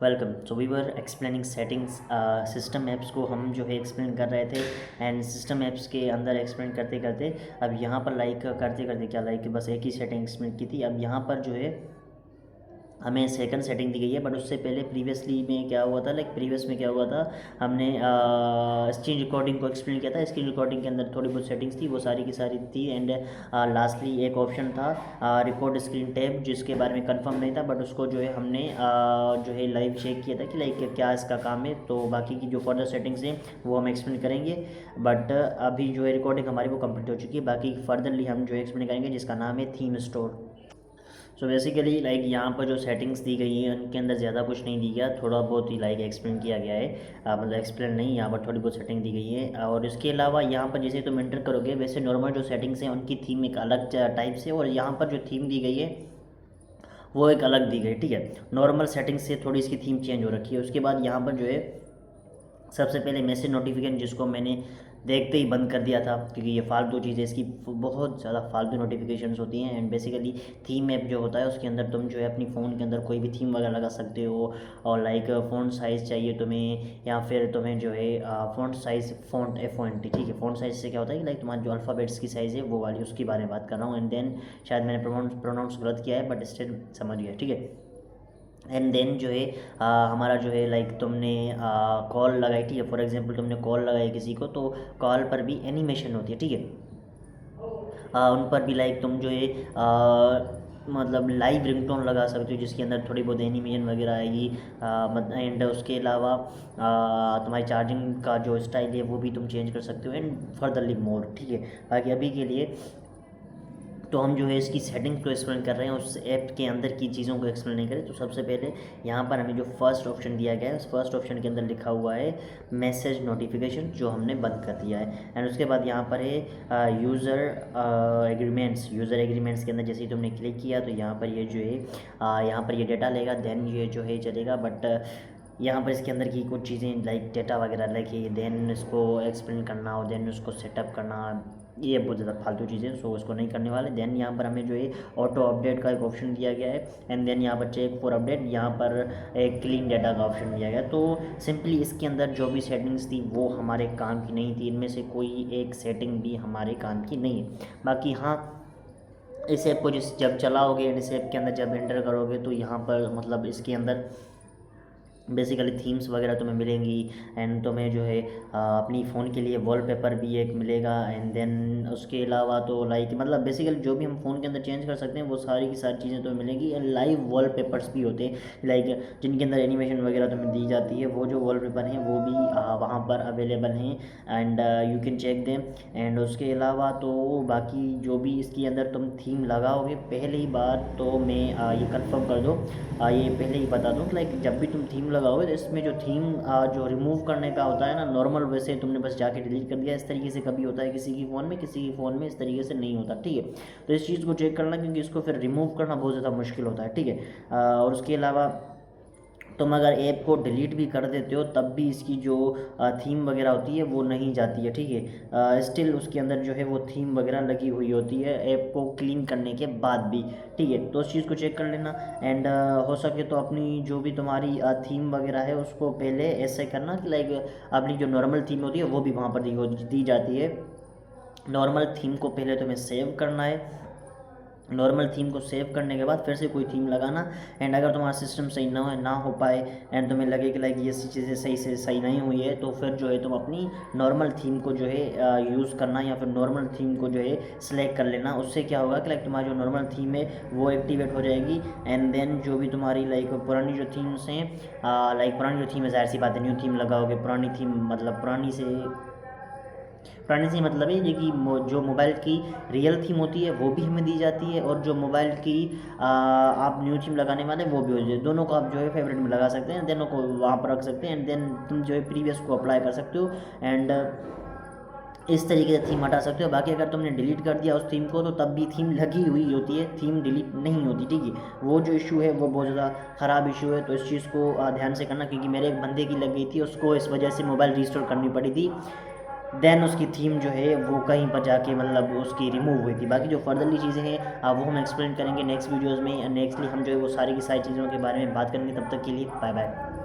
Welcome. So we were explaining settings. System apps को हम जो है एक्सप्लेन कर रहे थे एंड सिस्टम ऐप्स के अंदर एक्सप्लेन करते करते अब यहाँ पर करते करते क्या बस एक ही सेटिंग एक्सप्लेन की थी। अब यहाँ पर जो है हमें सेकंड सेटिंग दी गई है, बट उससे पहले प्रीवियसली में क्या हुआ था, प्रीवियस में क्या हुआ था, हमने स्क्रीन रिकॉर्डिंग को एक्सप्लेन किया था। स्क्रीन रिकॉर्डिंग के अंदर थोड़ी बहुत सेटिंग्स थी, वो सारी की सारी थी एंड लास्टली एक ऑप्शन था रिकॉर्ड स्क्रीन टैब, जिसके बारे में कंफर्म नहीं था, बट उसको जो है हमने जो है लाइव चेक किया था कि क्या इसका काम है। तो बाकी की जो फर्दर सेटिंग्स हैं वो हम एक्सप्लेन करेंगे, बट अभी जो है रिकॉर्डिंग हमारी वो कंप्लीट हो चुकी है। बाकी फर्दरली हम जो एक्सप्लेन करेंगे जिसका नाम है थीम स्टोर। सो बेसिकली यहाँ पर जो सेटिंग्स दी गई हैं उनके अंदर ज़्यादा कुछ नहीं दी गया, थोड़ा बहुत ही एक्सप्लेन किया गया है। मतलब एक्सप्लेन नहीं, यहाँ पर थोड़ी बहुत सेटिंग दी गई है। और इसके अलावा यहाँ पर जैसे तुम एंटर करोगे वैसे नॉर्मल जो सेटिंग्स हैं उनकी थीम एक अलग टाइप से, और यहाँ पर जो थीम दी गई है वो एक अलग दी गई। ठीक है, नॉर्मल सेटिंग से थोड़ी इसकी थीम चेंज हो रखी है। उसके बाद यहाँ पर जो है सबसे पहले मैसेज नोटिफिकेशन, जिसको मैंने देखते ही बंद कर दिया था क्योंकि ये फालतू चीज़ है, इसकी बहुत ज़्यादा फालतू नोटिफिकेशंस होती हैं। एंड बेसिकली थीम ऐप जो होता है उसके अंदर तुम जो है अपनी फ़ोन के अंदर कोई भी थीम वगैरह लगा सकते हो, और फ़ॉन्ट साइज़ चाहिए तुम्हें, या फिर तुम्हें जो है फ़ॉन्ट साइज़ FONT, ठीक है। फ़ॉन्ट साइज़ से क्या होता है कि तुम्हारा जो अल्फ़ाबेट्स की साइज़ है वो वाली, उसके बारे में बात कर रहा हूँ। एंड देन शायद मैंने प्रोनाउंस गलत किया है, बट स्टिल समझ गया, ठीक है। एंड देन जो है हमारा जो है तुमने कॉल लगाई, ठीक है। फॉर एग्जांपल तुमने कॉल लगाई किसी को, तो कॉल पर भी एनिमेशन होती है, ठीक है। उन पर भी तुम जो है मतलब लाइव रिंगटोन लगा सकते हो, जिसके अंदर थोड़ी बहुत एनिमेशन वगैरह आएगी। एंड उसके अलावा तुम्हारी चार्जिंग का जो स्टाइल है वो भी तुम चेंज कर सकते हो, एंड फर्दरली मोर, ठीक है। बाकी अभी के लिए तो हम जो है इसकी सेटिंग्स को एक्सप्लेन कर रहे हैं, उस ऐप के अंदर की चीज़ों को एक्सप्लेन नहीं करें। तो सबसे पहले यहाँ पर हमें जो फर्स्ट ऑप्शन दिया गया है, उस फर्स्ट ऑप्शन के अंदर लिखा हुआ है मैसेज नोटिफिकेशन, जो हमने बंद कर दिया है। एंड उसके बाद यहाँ पर है यूज़र एग्रीमेंट्स के अंदर जैसे ही तुमने क्लिक किया तो यहाँ पर ये जो है यहाँ पर ये डेटा लेगा, देन ये जो है चलेगा। बट यहाँ पर इसके अंदर की कुछ चीज़ें डेटा वगैरह लेके देन इसको एक्सप्लेन करना और देन उसको सेटअप करना, ये बहुत ज़्यादा फालतू चीज़ें, सो उसको नहीं करने वाले। देन यहाँ पर हमें जो है ऑटो अपडेट का एक ऑप्शन दिया गया है, एंड देन यहाँ पर चेक फॉर अपडेट, यहाँ पर एक क्लीन डाटा का ऑप्शन दिया गया। तो सिंपली इसके अंदर जो भी सेटिंग्स थी वो हमारे काम की नहीं थी, इनमें से कोई एक सेटिंग भी हमारे काम की नहीं है। बाकी हाँ, इस ऐप को जब चलाओगे, इस ऐप के अंदर जब एंटर करोगे तो यहाँ पर मतलब इसके अंदर बेसिकली थीम्स वगैरह तुम्हें मिलेंगी, एंड तुम्हें जो है अपनी फ़ोन के लिए वॉलपेपर भी एक मिलेगा। एंड देन उसके अलावा तो मतलब बेसिकली जो भी हम फ़ोन के अंदर चेंज कर सकते हैं वो सारी की सारी चीज़ें तुम्हें मिलेंगी। एंड लाइव वॉलपेपर्स भी होते हैं जिनके अंदर एनिमेशन वगैरह तुम्हें दी जाती है, वो जो वॉलपेपर हैं वो भी वहाँ पर अवेलेबल हैं, and you can check them. And उसके अलावा तो बाकी जो भी इसके अंदर तुम थीम लगाओगे, पहली बात तो मैं ये कंफर्म कर दो, ये पहले ही बता दूँ कि जब भी तुम थीम लगाओगे तो इसमें जो थीम जो रिमूव करने का होता है ना, नॉर्मल वैसे तुमने बस जाके डिलीट कर दिया, इस तरीके से कभी होता है किसी की फ़ोन में, किसी की फ़ोन में इस तरीके से नहीं होता, ठीक है। तो इस चीज़ को चेक करना, क्योंकि इसको फिर रिमूव करना बहुत ज़्यादा मुश्किल होता है, ठीक है। और उसके अलावा तुम अगर ऐप को डिलीट भी कर देते हो तब भी इसकी जो थीम वगैरह होती है वो नहीं जाती है, ठीक है। स्टिल उसके अंदर जो है वो थीम वगैरह लगी हुई होती है ऐप को क्लीन करने के बाद भी, ठीक है। तो उस चीज़ को चेक कर लेना। एंड हो सके तो अपनी जो भी तुम्हारी थीम वगैरह है उसको पहले ऐसे करना कि अपनी जो नॉर्मल थीम होती है वो भी वहाँ पर दी जाती है। नॉर्मल थीम को पहले तुम्हें सेव करना है, नॉर्मल थीम को सेव करने के बाद फिर से कोई थीम लगाना। एंड अगर तुम्हारा सिस्टम सही ना हो पाए एंड तुम्हें लगे कि ये चीज़ें सही नहीं हुई है, तो फिर जो है तुम अपनी नॉर्मल थीम को जो है यूज़ करना, या फिर नॉर्मल थीम को जो है सिलेक्ट कर लेना। उससे क्या होगा कि तुम्हारी जो नॉर्मल थीम है वो एक्टिवेट हो जाएगी। एंड देन जो भी तुम्हारी पुरानी जो थीम्स हैं, पुरानी जो थीम है, जाहिर सी बात है न्यू थीम लगाओगे, पुरानी थीम मतलब पुरानी से मतलब है कि जो मोबाइल की रियल थीम होती है वो भी हमें दी जाती है, और जो मोबाइल की आप न्यू थीम लगाने वाले वो भी हो जाए, दोनों को आप जो है फेवरेट में लगा सकते हैं, दोनों को वहाँ पर रख सकते हैं। एंड देन तुम जो है प्रीवियस को अप्लाई कर सकते हो, एंड इस तरीके से थीम हटा सकते हो। बाकी अगर तुमने डिलीट कर दिया उस थीम को तो तब भी थीम लगी हुई होती है, थीम डिलीट नहीं होती, ठीक है। वो जो इशू है वो बहुत ज़्यादा ख़राब इशू है, तो इस चीज़ को ध्यान से करना, क्योंकि मेरे एक बंदे की लग गई थी, उसको इस वजह से मोबाइल रीस्टोर करनी पड़ी थी। देन उसकी थीम जो है वो कहीं पर जाके मतलब उसकी रिमूव हुई थी। बाकी जो फर्दरली चीज़ें हैं वो हम एक्सप्लेन करेंगे नेक्स्ट वीडियोज़ में। नेक्स्टली हम जो है वो सारी की सारी चीज़ों के बारे में बात करेंगे। तब तक के लिए बाय बाय।